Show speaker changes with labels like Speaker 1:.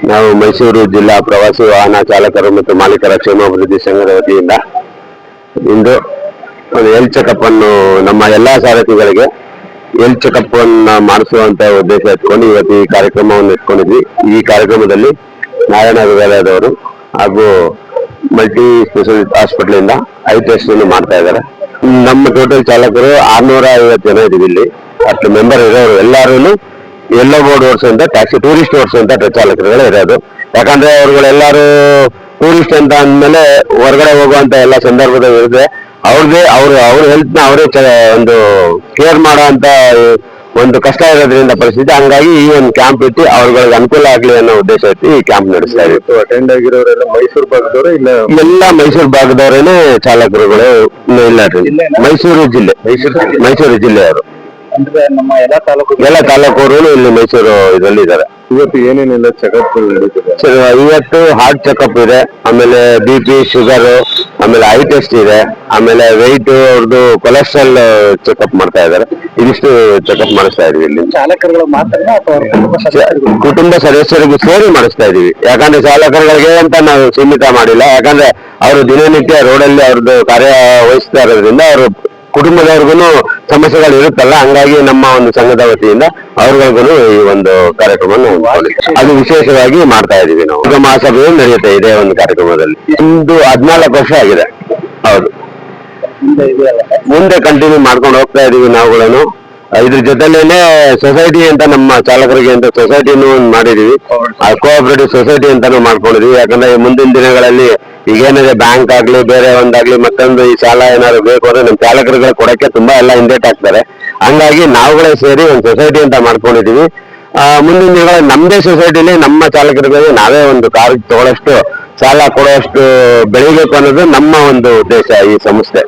Speaker 1: ನಾವು ಮೈಸೂರು ಜಿಲ್ಲಾ ಪ್ರವಾಸಿ ವಾಹನ ಚಾಲಕರು ಮತ್ತು ಮಾಲೀಕರ ಕ್ಷೇಮಾಭಿವೃದ್ಧಿ ಸಂಘದ ವತಿಯಿಂದ ಇಂದು ಒಂದು ಹೆಲ್ತ್ ಚೆಕಪ್ ಅನ್ನು ನಮ್ಮ ಎಲ್ಲಾ ಸಾರಥಿಗಳಿಗೆ ಹೆಲ್ತ್ ಚೆಕಪ್ ಅನ್ನು ಮಾಡಿಸುವಂತ ಉದ್ದೇಶ ಇಟ್ಕೊಂಡು ಇವತ್ತು ಈ ಕಾರ್ಯಕ್ರಮವನ್ನು ಇಟ್ಕೊಂಡಿದ್ವಿ. ಈ ಕಾರ್ಯಕ್ರಮದಲ್ಲಿ ನಾರಾಯಣ ಹೃದಯಾಲಯದವರು ಹಾಗೂ ಮಲ್ಟಿ ಸ್ಪೆಷಾಲಿಟಿ ಹಾಸ್ಪಿಟಲ್ ಇಂದ ಐ ಟೆಸ್ಟ್ ಅನ್ನು ಮಾಡ್ತಾ ಇದ್ದಾರೆ. ನಮ್ಮ ಟೋಟಲ್ ಚಾಲಕರು 650 ಜನ ಇದೀವಿ. ಇಲ್ಲಿ ಅಷ್ಟು ಮೆಂಬರ್ ಇರೋರು ಎಲ್ಲರೂ ಎಲ್ಲೋ ಬೋರ್ಡ್ ಓಡಿಸುವಂತ ಟ್ಯಾಕ್ಸಿ ಟೂರಿಸ್ಟ್ ಓಡಿಸುವಂತ ಚಾಲಕರುಗಳೇ ಇರೋದು. ಯಾಕಂದ್ರೆ ಅವ್ರುಗಳೆಲ್ಲರೂ ಟೂರಿಸ್ಟ್ ಅಂತ ಅಂದ್ಮೇಲೆ ಹೊರಗಡೆ ಹೋಗುವಂತ ಎಲ್ಲ ಸಂದರ್ಭದಲ್ಲಿ ಅವ್ರ ಹೆಲ್ತ್ ನ ಅವರೇ ಒಂದು ಕೇರ್ ಮಾಡೋ ಅಂತ ಒಂದು ಕಷ್ಟ ಇರೋದ್ರಿಂದ ಪರಿಸ್ಥಿತಿ. ಹಂಗಾಗಿ ಈ ಒಂದು ಕ್ಯಾಂಪ್ ಇಟ್ಟು ಅವ್ರಗಳಿಗೆ ಅನುಕೂಲ ಆಗ್ಲಿ ಅನ್ನೋ ಉದ್ದೇಶ ಇಟ್ಟು ಈ ಕ್ಯಾಂಪ್ ನಡೆಸ್ತಾ ಇತ್ತು.
Speaker 2: ಅಟೆಂಡ್ ಆಗಿರೋರೆಲ್ಲ ಮೈಸೂರು ಭಾಗದವರು ಇಲ್ಲ
Speaker 1: ಎಲ್ಲ ಮೈಸೂರು ಭಾಗದವರೇನೆ ಚಾಲಕರುಗಳು ಇಲ್ಲ ರೀ. ಮೈಸೂರು ಜಿಲ್ಲೆಯವರು
Speaker 2: ಅಂದ್ರೆ ನಮ್ಮ
Speaker 1: ಎಲ್ಲ ತಾಲೂಕವರು ಇಲ್ಲಿ ಮೈಸೂರು ಇದರಲ್ಲಿ ಇದ್ದಾರೆ.
Speaker 2: ಇವತ್ತು ಏನೇನೆಲ್ಲ ಚೆಕಪ್
Speaker 1: ಇವತ್ತು ಹಾರ್ಟ್ ಚೆಕಪ್ ಇದೆ, ಆಮೇಲೆ BP, ಶುಗರ್, ಆಮೇಲೆ ಐ ಟೆಸ್ಟ್ ಇದೆ, ಆಮೇಲೆ ವೆಯ್ಟ್, ಅವ್ರದ್ದು ಕೊಲೆಸ್ಟ್ರಾಲ್ ಚೆಕಪ್ ಮಾಡ್ತಾ ಇದ್ದಾರೆ. ಇದಿಷ್ಟು ಚೆಕಪ್ ಮಾಡಿಸ್ತಾ ಇದೀವಿ ಇಲ್ಲಿ.
Speaker 2: ಚಾಲಕರುಗಳು ಮಾತ್ರ
Speaker 1: ಕುಟುಂಬ ಸದಸ್ಯರಿಗೂ ಸೇರಿ ಮಾಡಿಸ್ತಾ ಇದೀವಿ. ಯಾಕಂದ್ರೆ ಚಾಲಕರುಗಳಿಗೆ ಅಂತ ನಾವು ಸೀಮಿತ ಮಾಡಿಲ್ಲ. ಯಾಕಂದ್ರೆ ಅವರು ದಿನನಿತ್ಯ ರೋಡಲ್ಲಿ ಅವ್ರದ್ದು ಕಾರ್ಯ ವಹಿಸ್ತಾ ಇರೋದ್ರಿಂದ ಅವರು ಕುಟುಂಬದವ್ರಿಗೂ ಸಮಸ್ಯೆಗಳು ಇರುತ್ತಲ್ಲ. ಹಂಗಾಗಿ ನಮ್ಮ ಒಂದು ಸಂಘದ ವತಿಯಿಂದ ಅವ್ರಿಗೂ ಈ ಒಂದು ಕಾರ್ಯಕ್ರಮವನ್ನು ಅದು ವಿಶೇಷವಾಗಿ ಮಾಡ್ತಾ ಇದೀವಿ. ನಾವು ಈಗ ಮಹಾಸಭೆಯು ನಡೆಯುತ್ತೆ ಇದೇ ಒಂದು ಕಾರ್ಯಕ್ರಮದಲ್ಲಿ. ಒಂದು 14 ವರ್ಷ ಆಗಿದೆ. ಹೌದು, ಮುಂದೆ ಕಂಟಿನ್ಯೂ ಮಾಡ್ಕೊಂಡು ಹೋಗ್ತಾ ಇದೀವಿ ನಾವುಗಳನ್ನು. ಇದ್ರ ಜೊತೆಲೇನೆ ಸೊಸೈಟಿ ಅಂತ ನಮ್ಮ ಚಾಲಕರಿಗೆ ಅಂತ ಸೊಸೈಟಿನೂ ಮಾಡಿದೀವಿ. ಕೋಆಪರೇಟಿವ್ ಸೊಸೈಟಿ ಅಂತಾನು ಮಾಡ್ಕೊಂಡಿದೀವಿ. ಯಾಕಂದ್ರೆ ಮುಂದಿನ ದಿನಗಳಲ್ಲಿ ಈಗೇನಿದೆ ಬ್ಯಾಂಕ್ ಆಗ್ಲಿ ಬೇರೆ ಒಂದಾಗ್ಲಿ ಮತ್ತೊಂದು ಈ ಸಾಲ ಏನಾದ್ರು ಬೇಕು ಅಂದ್ರೆ ನಮ್ಮ ಚಾಲಕರುಗಳು ಕೊಡಕ್ಕೆ ತುಂಬಾ ಎಲ್ಲ ಹಿಂದೇಟ್ ಆಗ್ತಾರೆ. ಹಂಗಾಗಿ ನಾವುಗಳೇ ಸೇರಿ ಒಂದು ಸೊಸೈಟಿ ಅಂತ ಮಾಡ್ಕೊಂಡಿದೀವಿ. ಮುಂದಿನ ದಿನಗಳಲ್ಲಿ ನಮ್ದೇ ಸೊಸೈಟಿಲಿ ನಮ್ಮ ಚಾಲಕರಿಗೆ ನಾವೇ ಒಂದು ಕಾರ್ ತಗೊಳ್ಳೋಷ್ಟು ಸಾಲ ಕೊಡುವಷ್ಟು ಬೆಳಿಬೇಕು ಅನ್ನೋದು ನಮ್ಮ ಒಂದು ಉದ್ದೇಶ ಈ ಸಂಸ್ಥೆ.